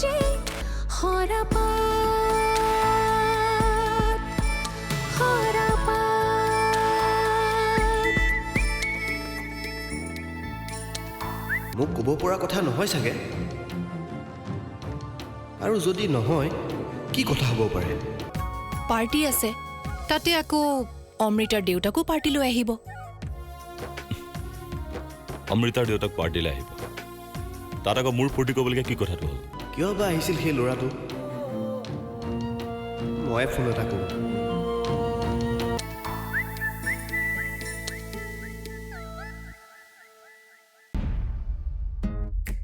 বাজে হৰাপাত হৰাপাত। মোক ক'ব পৰা কথা নহয় চাগে, আৰু যদি নহয় কি কথা হ'ব পাৰে? পাৰ্টি আছে, তাতে আকৌ অমৃতাৰ দেউতাকো পাৰ্টি লৈ আহিব। অমৃতাৰ দেউতাক পাৰ্টিলৈ আহিব, তাত আকৌ মোৰ ফূৰ্তি কৰিবলগীয়া কি কথাটো হ'ল? কিয় বা আহিছিল সেই ল'ৰাটো? মই ফোন এটা কৰোঁ।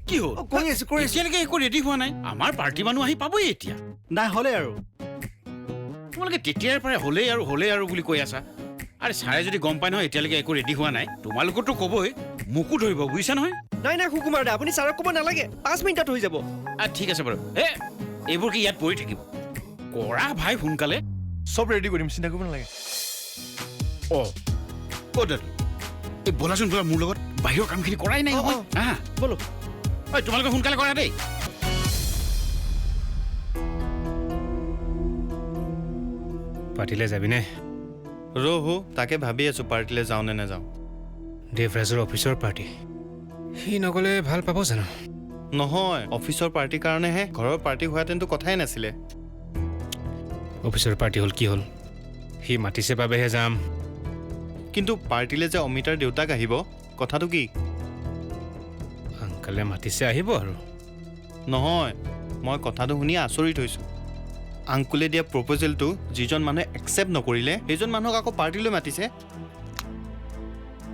কি হ'ল? কৰি আছো। এতিয়ালৈকে একো ৰেডি হোৱা নাই। আমাৰ পাৰ্টি মানুহ আহি পাবই এতিয়া। নাই হ'লে আৰু তোমালোকে তেতিয়াৰ পৰাই হ'লেই আৰু বুলি কৈ আছা। আৰে ছাৰে যদি গম পায় নহয় এতিয়ালৈকে একো ৰেডি হোৱা নাই, তোমালোকৰতো ক'বই, মোকো ধৰিব, বুজিছা নহয়? নাই সুকুমাৰ দা, আপুনি ছাৰক ক'ব নালাগে, 5 মিনিটত হৈ যাব। ঠিক আছে বাৰু। এইবোৰ কি ইয়াত পৰি থাকিব? কৰা ভাই সোনকালে। চব ৰেডি কৰিম, চিন্তা কৰিব নালাগে। দাদা এই ব'লাচোন ব'লা মোৰ লগত, বাহিৰৰ কামখিনি কৰাই নাই নহয়। ব'লো। তোমালোকে সোনকালে কৰা দেই। পাৰ্টিলৈ যাবিনে? ৰহো, তাকে ভাবি আছো পাৰ্টিলৈ যাওঁ নে নাযাওঁ। দেৱৰাজৰ অফিচৰ পাৰ্টি, সি নগ'লে ভাল পাব জানো? নহয়, অফিচৰ পাৰ্টিৰ কাৰণেহে, ঘৰৰ পাৰ্টি হোৱাহেঁতেনতো কথাই নাছিলে। অফিচৰ পাৰ্টি হ'ল কি হ'ল, সি মাতিছে বাবেহে যাম। কিন্তু পাৰ্টিলৈ যে অমিতাৰ দেউতাক আহিব, কথাটো কি? আংকলে মাতিছে আহিব আৰু। নহয়, মই কথাটো শুনি আচৰিত হৈছোঁ। আংকুলে দিয়া প্ৰপ'জেলটো যিজন মানুহে একচেপ্ট নকৰিলে, সেইজন মানুহক আকৌ পাৰ্টিলৈ মাতিছে।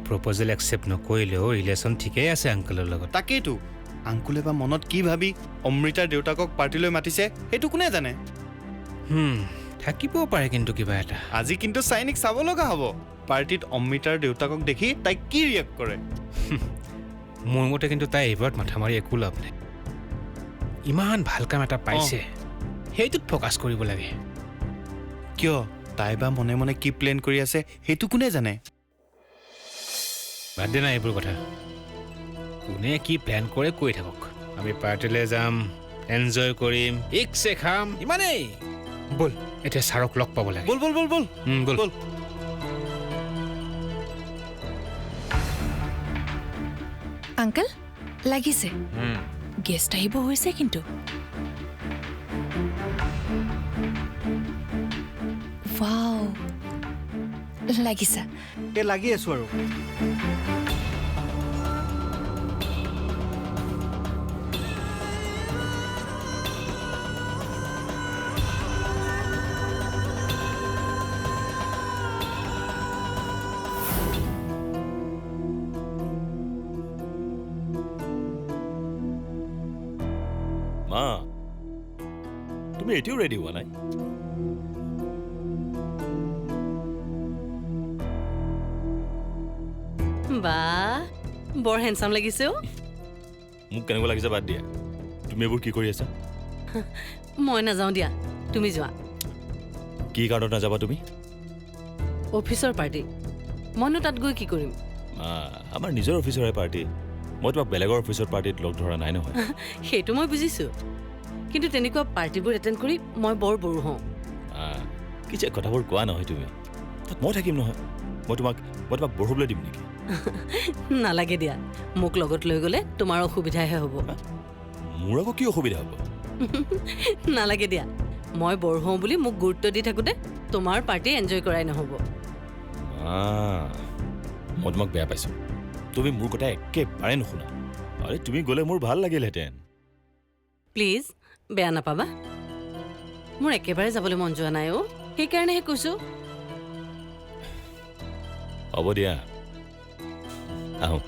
প্ৰপ'জেল একচেপ্ট নকৰিলেও ৰিলেশ্যন ঠিকেই আছে আংকলৰ লগত। তাকেইতো, আংকুলে বা মনত কি ভাবি অমৃতাৰ দেউতাকক পাৰ্টিলৈ মাতিছে সেইটো কোনে জানে? থাকিবও পাৰে কিন্তু কিবা এটা। আজি কিন্তু চাইনিক চাব লগা হ'ব, পাৰ্টিত অমৃতাৰ দেউতাকক দেখি তাই কি ৰিয়েক্ট কৰে। মোৰ মতে কিন্তু তাই এইবাৰত মাথা মাৰি একো লাভ নাই। ইমান ভাল কাম এটা পাইছে, সেইটোত ফ'কাছ কৰিব লাগে। কিয়? তাই বা মনে মনে কি প্লেন কৰি আছে সেইটো কোনে জানে? বাদ দে নাই এইবোৰ কথা, কোনে কি প্লেন কৰে কৈ থাকক। আমি পাৰ্টিলৈ যাম, এনজয় কৰিম, একছে খাম, ইমানেই। ব'ল এতিয়া ছাৰক লগ পাব লাগে। ব'ল ব'ল ব'ল ব'ল ব'ল ব'ল। আংকল লাগিছে, গেষ্ট আহিব হৈছে কিন্তু। ৱাও, লাগিছা? লাগি আছো আৰু। মা, তুমি এতিয়াও ৰেডি হোৱা নাই? বা বৰ হেণ্ডচাম লাগিছে অ'। মোক কেনেকুৱা লাগিছে বাদ দিয়া, তুমি এইবোৰ কি কৰি আছা? মই নাযাওঁ দিয়া, তুমি যোৱা। কি কাৰণত নাযাবা তুমি? অফিচৰ পাৰ্টি, মইনো তাত গৈ কি কৰিম? আমাৰ নিজৰ অফিচৰহে পাৰ্টি, মই তোমাক বেলেগৰ অফিচৰ পাৰ্টিত লগ ধৰা নাই নহয়। সেইটো মই বুজিছোঁ, কিন্তু তেনেকুৱা পাৰ্টিবোৰ এটেণ্ড কৰি মই বৰ বৰো হওঁ। কি যে কথাবোৰ কোৱা নহয় তুমি, তাত মই থাকিম নহয়। মই তোমাক বঢ়বলৈ দিম নেকি? নালাগে দিয়া, মোক লগত লৈ গ'লে তোমাৰ অসুবিধাহে হ'ব। মোৰ আকৌ কি অসুবিধা হ'ব? নালাগে দিয়া, মই বৰ হওঁ বুলি মোক গুৰুত্ব দি থাকোঁতে তোমাৰ পাৰ্টি এনজয় কৰাই নহ'ব। মই তোমাক বেয়া পাইছোঁ, তুমি মোৰ কথা একেবাৰে নুশুনা। আৰে তুমি গ'লে মোৰ ভাল লাগিলহেঁতেন। প্লিজ বেয়া নাপাবা, মোৰ একেবাৰে যাবলৈ মন যোৱা নাই অ', সেইকাৰণেহে কৈছোঁ। হ'ব দিয়া, আহোঁ।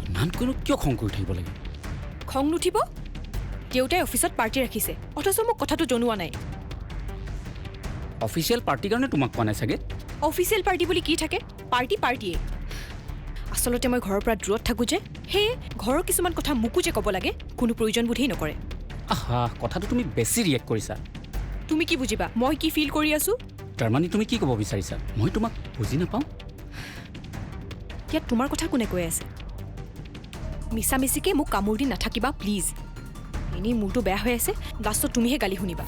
ইমানকৈনো কিয় খং কৰি থাকিব লাগে? খং নুঠিব? দেউতাই অফিচত পাৰ্টি ৰাখিছে, অথচ মোক কথাটো জনোৱা নাই। অফিচিয়েল পাৰ্টিৰ কাৰণে তোমাক কোৱা নাই চাগে? অফিচিয়েল পাৰ্টি বুলি কি থাকে? পাৰ্টি পাৰ্টিয়ে। আচলতে মই ঘৰৰ পৰা দূৰত থাকোঁ যে সেয়ে ঘৰৰ কিছুমান কথা মোকো যে ক'ব লাগে কোনো প্ৰয়োজন বোধেই নকৰে আহা কথাটো তুমি বেছি ৰিয়েক্ট কৰিছা তুমি কি বুজিবা মই কি ফিল কৰি আছোঁ তাৰমানে তুমি কি ক'ব বিচাৰিছা মই তোমাক বুজি নাপাওঁ ইয়াত তোমাৰ কথা কোনে কৈ আছে মিছামিছিকে মোক কামোৰ দি নাথাকিবা প্লিজ এনেই মোৰটো বেয়া হৈ আছে লাষ্টত তুমিহে গালি শুনিবা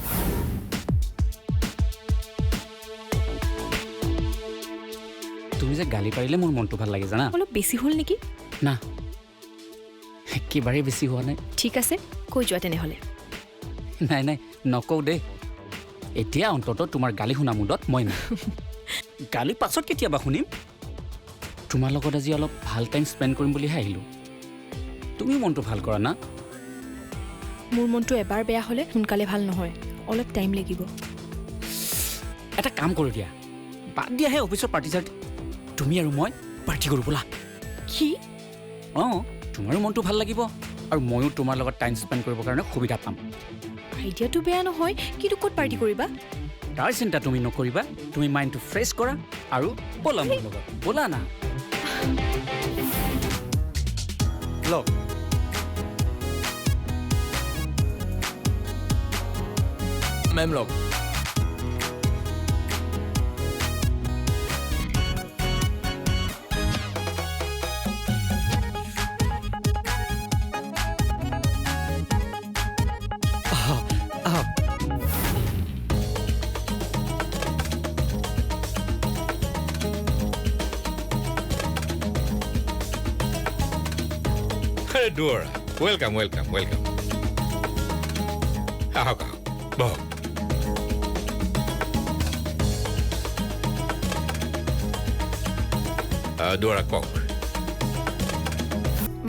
তুমি যে গালি পাৰিলে মোৰ মনটো ভাল লাগে জানা অলপ বেছি হ'ল নেকি না একেবাৰে বেছি হোৱা নাই ঠিক আছে কৈ যোৱা তেনেহ'লে নাই নাই নকওঁ দেই এতিয়া অন্ততঃ তোমাৰ গালি শুনা মুডত মই নাই গালি পাছত কেতিয়াবা শুনিম তোমাৰ লগত আজি অলপ ভাল টাইম স্পেণ্ড কৰিম বুলিহে আহিলোঁ তুমি মনটো ভাল কৰা না মোৰ মনটো এবাৰ বেয়া হ'লে সোনকালে ভাল নহয় অলপ টাইম লাগিব এটা কাম কৰোঁ দিয়া বাদ দিয়াহে অফিচৰ পাৰ্টি চাৰ্টি তুমি আৰু মই পাৰ্টি কৰোঁ বোলা কি অঁ তোমাৰো মনটো ভাল লাগিব আৰু ময়ো তোমাৰ লগত টাইম স্পেণ্ড কৰিবৰ কাৰণে সুবিধা পাম আইডিয়াটো বেয়া নহয় কিন্তু ক'ত পাৰ্টি কৰিবা তাৰ চিন্তা তুমি নকৰিবা তুমি মাইণ্ডটো ফ্ৰেছ কৰা আৰু ব'লা মোৰ লগত ব'লা না লওক মেম লগ Dora, welcome. আহক বহক Dora কওক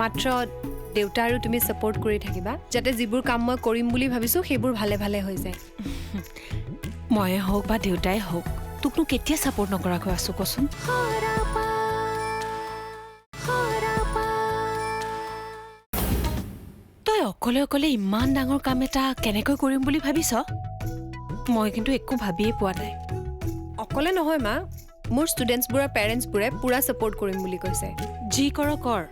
মাত্ৰ দেউতা আৰু তুমি ছাপোৰ্ট কৰি থাকিবা যাতে যিবোৰ কাম মই কৰিম বুলি ভাবিছোঁ সেইবোৰ ভালে ভালে হৈ যায় ময়ে হওক বা দেউতাই হওক তোকনো কেতিয়া ছাপোৰ্ট নকৰাকৈ আছোঁ কচোন তই অকলে অকলে ইমান ডাঙৰ কাম এটা কেনেকৈ কৰিম বুলি ভাবিছ মই কিন্তু একো ভাবিয়ে পোৱা নাই অকলে নহয় মা মোৰ ষ্টুডেণ্টছবোৰৰ পেৰেণ্টছবোৰে পূৰা ছাপোৰ্ট কৰিম বুলি কৈছে যি কৰ কৰ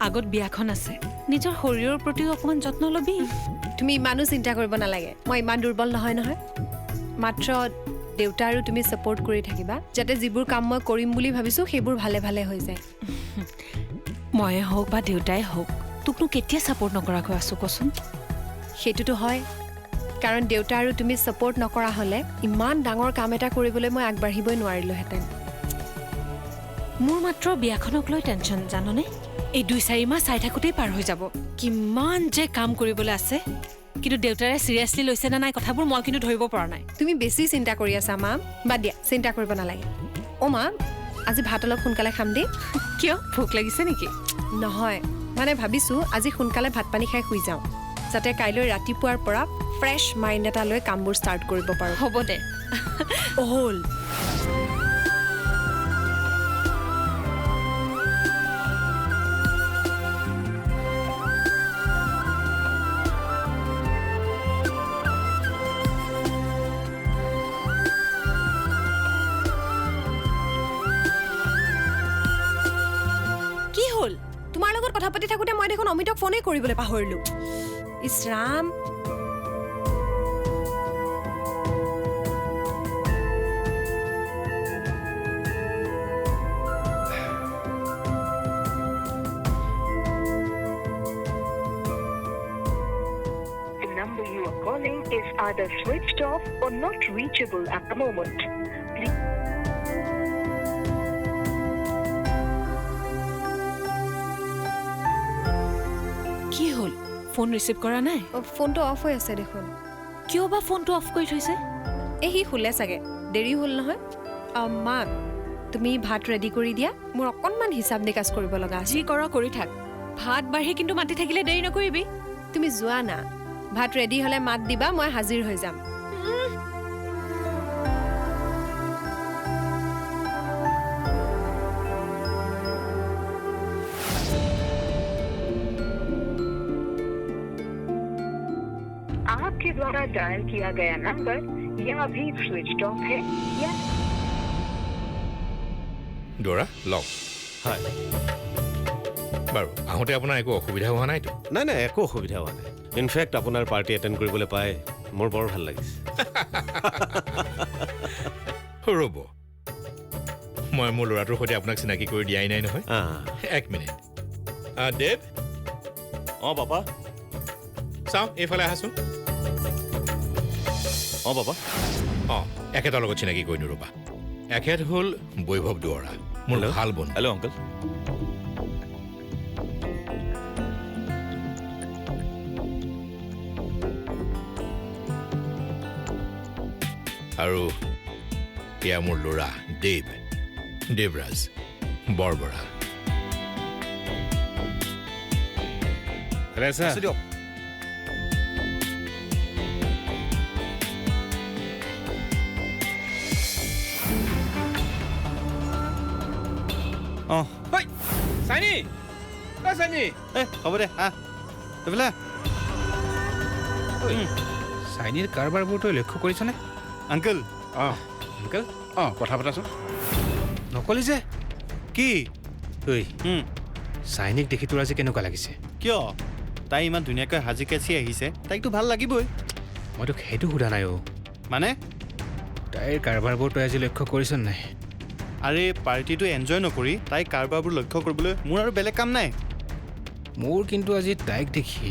আগত বিয়াখন আছে নিজৰ শৰীৰৰ প্ৰতিও অকণমান যত্ন ল'বি তুমি ইমানো চিন্তা কৰিব নালাগে মই ইমান দুৰ্বল নহয় মাত্ৰ দেউতা আৰু তুমি ছাপোৰ্ট কৰি থাকিবা যাতে যিবোৰ কাম মই কৰিম বুলি ভাবিছোঁ সেইবোৰ ভালে ভালে হৈ যায় ময়ে হওক বা দেউতাই হওক তোকনো কেতিয়া ছাপোৰ্ট নকৰাকৈ আছোঁ কচোন সেইটোতো হয় কাৰণ দেউতা আৰু তুমি ছাপোৰ্ট নকৰা হ'লে ইমান ডাঙৰ কাম এটা কৰিবলৈ মই আগবাঢ়িবই নোৱাৰিলোহেঁতেন মোৰ মাত্ৰ বিয়াখনক লৈ টেনশ্যন জাননে এই 2-4 মাহ চাই থাকোঁতেই পাৰ হৈ যাব কিমান যে কাম কৰিবলৈ আছে কিন্তু দেউতাৰে চিৰিয়াছলি লৈছে নে নাই কথাবোৰ মই কিন্তু ধৰিব পৰা নাই তুমি বেছি চিন্তা কৰি আছা মা বাদ দিয়া চিন্তা কৰিব নালাগে অ' মা আজি ভাত অলপ সোনকালে খাম দেই কিয় ভোক লাগিছে নেকি নহয় মানে ভাবিছোঁ আজি সোনকালে ভাত পানী খাই শুই যাওঁ যাতে কাইলৈ ৰাতিপুৱাৰ পৰা ফ্ৰেছ মাইণ্ড এটা লৈ কামবোৰ ষ্টাৰ্ট কৰিব পাৰোঁ হ'ব দে হ'ল কি হ'ল তোমাৰ লগত কথা পাতি থাকোঁতে মই দেখোন অমিতক ফোনেই কৰিবলৈ পাহৰিলোঁ ইছ Ram The number you are calling is either switched off or not reachable at the moment. কি হ'ল ফোন ৰিচিভ কৰা নাই ফোনটো অফ হৈ আছে দেখোন কিয় বা ফোনটো অফ কৰি থৈছে এই সি শুলে চাগে দেৰি হ'ল নহয় মা তুমি ভাত ৰেডি কৰি দিয়া মোৰ অকণমান হিচাপ নিকাচ কৰিব লগা আছে যি কৰ কৰি থাক ভাত বাঢ়ি কিন্তু মাতি থাকিলে দেৰি নকৰিবি তুমি যোৱা না ভাত ৰেডি হ'লে মাত দিবা মই হাজিৰ হৈ যাম आपके द्वारा डायल किया गया नंबर या अभी स्विच ऑफ है या Dora লগ হয় বাৰু আহোঁতে আপোনাৰ একো অসুবিধা হোৱা নাইতো নাই নাই একো অসুবিধা হোৱা নাই ইনফেক্ট আপোনাৰ পাৰ্টি এটেণ্ড কৰিবলৈ পাই মোৰ বৰ ভাল লাগিছে ৰ'ব মই মোৰ ল'ৰাটোৰ সৈতে আপোনাক চিনাকি কৰি দিয়াই নাই নহয় এক মিনিট দেৱ অঁ পাপা চাওঁ এইফালে আহাচোন অঁ পাপা অঁ এখেতৰ লগত চিনাকি কৰি দিওঁ ৰ'বা এখেত হ'ল বৈভৱ দুৱৰা মোৰ ভাল বন্ধু হেল্ল' অংকল আৰু এয়া মোৰ ল'ৰা দেৱৰাজ বৰবৰা ভালে আছা দিয়ক অঁ চাইনি চাইনি এই হ'ব দে আহ এইফালে চাইনিৰ কাৰবাৰবোৰ তই লক্ষ্য কৰিছনে আংকল অঁ আংকল অঁ কথা পতাচোন নকলি যে কি ঐ চাইনিক দেখি তোৰ আজি কেনেকুৱা লাগিছে কিয় তাই ইমান ধুনীয়াকৈ সাজি কাচি আহিছে তাইকতো ভাল লাগিবই মই তোক সেইটো সোধা নাই অ' মানে তাইৰ কাৰবাৰবোৰ তই আজি লক্ষ্য কৰিছ নাই আৰে পাৰ্টিটো এনজয় নকৰি তাইক কাৰবাৰবোৰ লক্ষ্য কৰিবলৈ মোৰ আৰু বেলেগ কাম নাই মোৰ কিন্তু আজি তাইক দেখি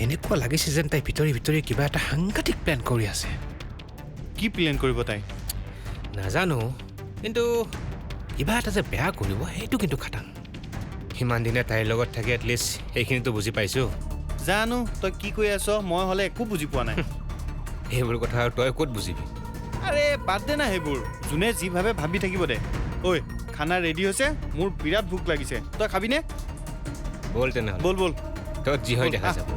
এনেকুৱা লাগিছে যেন তাই ভিতৰি কিবা এটা সাংঘাতিক প্লেন কৰি আছে কি প্লেন কৰিব তাই নাজানো কিন্তু কিবা এটা যে বেয়া কৰিব সেইটো কিন্তু খাটাং সিমান দিনে তাইৰ লগত থাকি এটলিষ্ট এইখিনিতো বুজি পাইছোঁ জানো তই কি কৈ আছ মই হ'লে একো বুজি পোৱা নাই সেইবোৰ কথা আৰু তই ক'ত বুজিবি আৰে বাদ দে না সেইবোৰ যোনে যি ভাবে ভাবি থাকিব দে ঐ খানা ৰেডি হৈছে মোৰ বিৰাট ভোক লাগিছে তই খাবিনে বল তেনেহ'লে বল বল তই যি হয় বল, দেখা আহ। যাব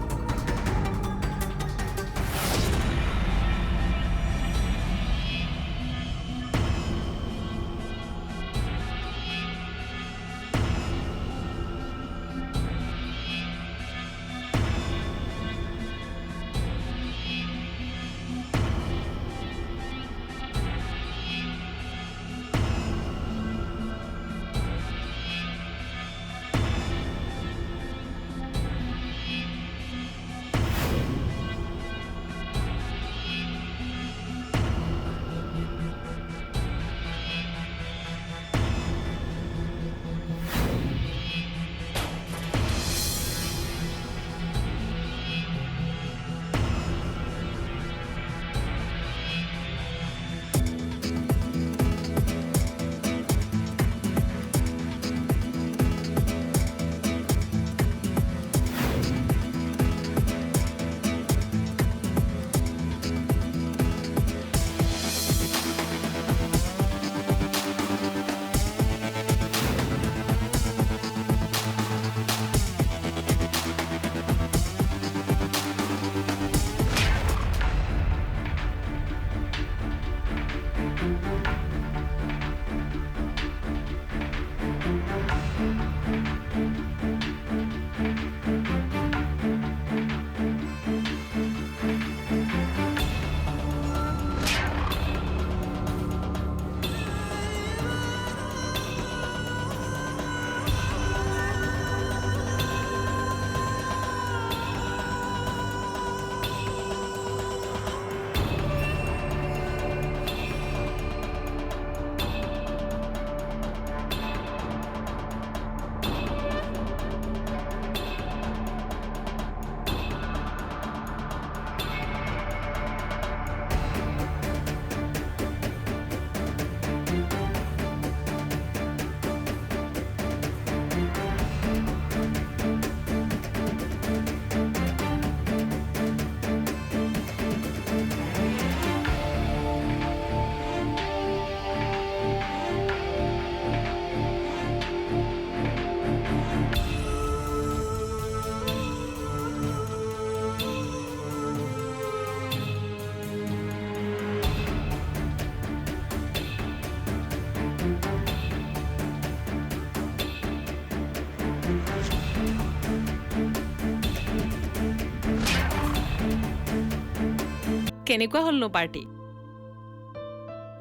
কেনেকুৱা হ'লনো পাৰ্টি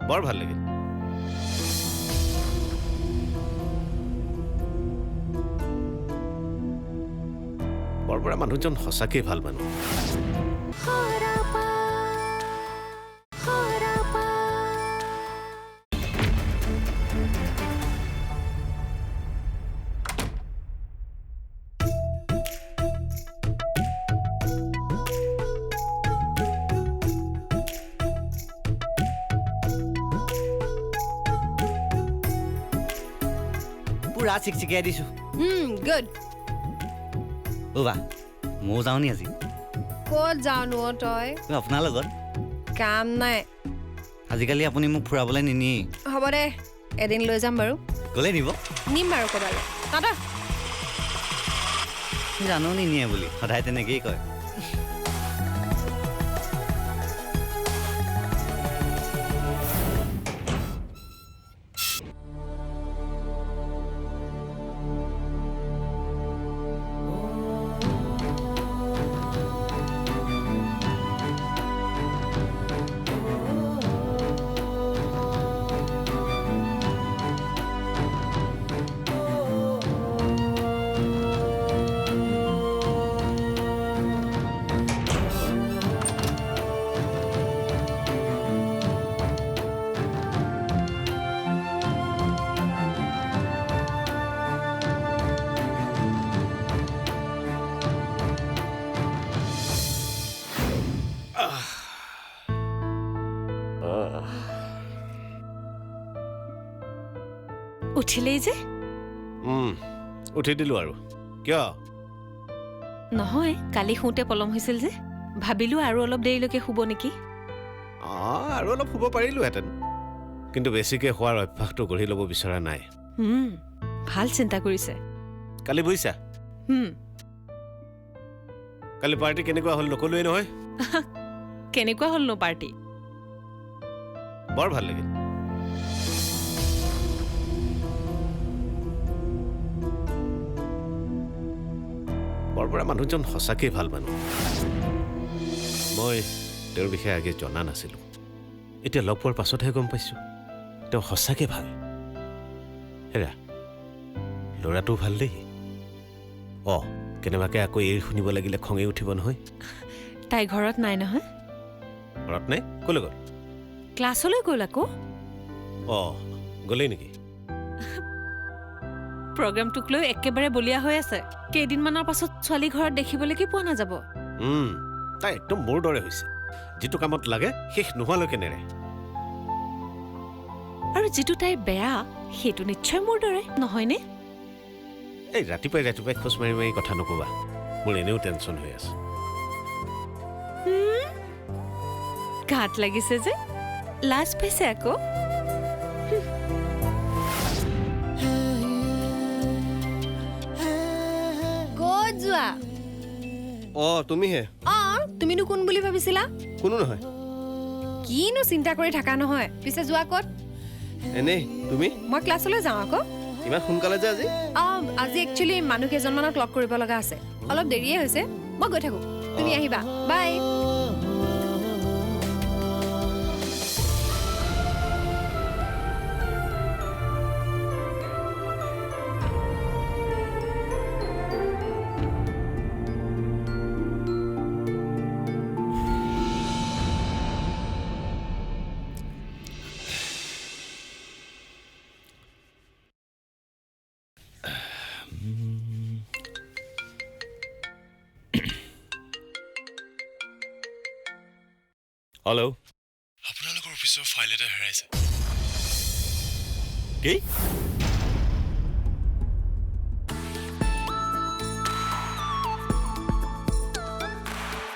বৰ ভাল লাগিল পৰা মানুহজন সঁচাকৈ ভাল মানুহ। পুৰা চিকচিকিয়াই দিছোঁ। গুড। অ' বা ময়ো যাওঁ নি আজি? ক'ত যাওঁনো তই? আপোনাৰ লগত কাম নাই। আজিকালি আপুনি মোক ফুৰাবলৈ নিনিয়ে। হ'ব দে, এদিন লৈ যাম বাৰু। গ'লে নিব? নিম বাৰু ক'ৰবালৈ। দাদা জানো নিনিয়ে বুলি, সদায় তেনেকেই কয়। উঠিলেই যে? উঠি দিলোঁ আৰু। কিয়? নহয়, কালি শুওঁতে পলম হৈছিল যে, ভাবিলোঁ আৰু অলপ দেৰিলৈকে শুব নেকি। আৰু অলপ শুব পাৰিলোহেঁতেন, কিন্তু বেছিকৈ শোৱাৰ অভ্যাসটো গঢ়ি ল'ব বিচৰা নাই। ভাল চিন্তা কৰিছে। কালি বুজিছা, কালি পাৰ্টি কেনেকুৱা হ'ল নকলোৱেই নহয়। কেনেকুৱা হ'লনো পাৰ্টি? বৰ ভাল লাগিল। বৰ পৰা মানুহজন সঁচাকৈ ভাল মানুহ। মই তেওঁৰ বিষয়ে আগে জনা নাছিলোঁ, এতিয়া লগ পোৱাৰ পাছতহে গম পাইছোঁ তেওঁ সঁচাকৈ ভাল। হেৰা, ল'ৰাটো ভাল দেই। কেনেবাকৈ আকৌ এৰি শুনিব লাগিলে খঙেই উঠিব নহয়। তাই ঘৰত নাই নহয়? ঘৰত নাই? ক'লৈ গ'ল? ক্লাছলৈ গ'ল আকৌ। গ'লেই নেকি? প্ৰগ্ৰামটোক লৈ একেবাৰে বলিয়া হৈ আছে। কেইদিনমানৰ পাছত ছোৱালী ঘৰত দেখিবলৈকে পোৱা নাযাব। তাই একদম মোৰ দৰে হৈছে, যিটো কামত লাগে শেষ নোহোৱালৈকে নেৰে। আৰু যিটো তাইৰ বেয়া সেইটো নিশ্চয় মোৰ দৰে, নহয়নে? এই ৰাতিপুৱাই খোজ মাৰি মাৰি কথা নকবা, মোৰ এনেও টেনশ্যন হৈ আছে। গাত লাগিছে যে, লাজ পাইছে আকৌ। ক'ত যোৱা? তুমিহে? তুমিনো কোন বুলি ভাবিছিলা? কোনো নহয়। কিনো চিন্তা কৰি থাকা নহয়, পিছে যোৱা ক'ত? এনেই। তুমি? মই ক্লাছলৈ যাওঁ আকৌ। ইমান সোনকালে যে আজি? আজি একচুৱেলি মানুহ কেইজনমানক লগ কৰিব লগা আছে, অলপ দেৰিয়ে হৈছে। মই গৈ থাকোঁ, তুমি আহিবা। বাই। হেল্ল', আপোনালোকৰ অফিচৰ ফাইল এটা হেৰাইছে। কি?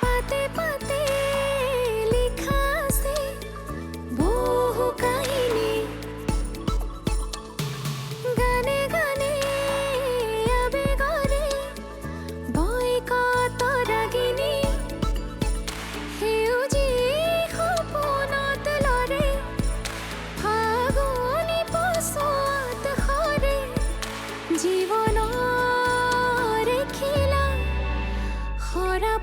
পাতে পাতে লিখা আছে বহু কাহিনী, গানে গানে আবেগৰে বয়কত ৰাগিনী, সেউজী সপোনত লৰে ফাগুনী পছুৱাত সৰে, জীৱনৰ খিলা সৰা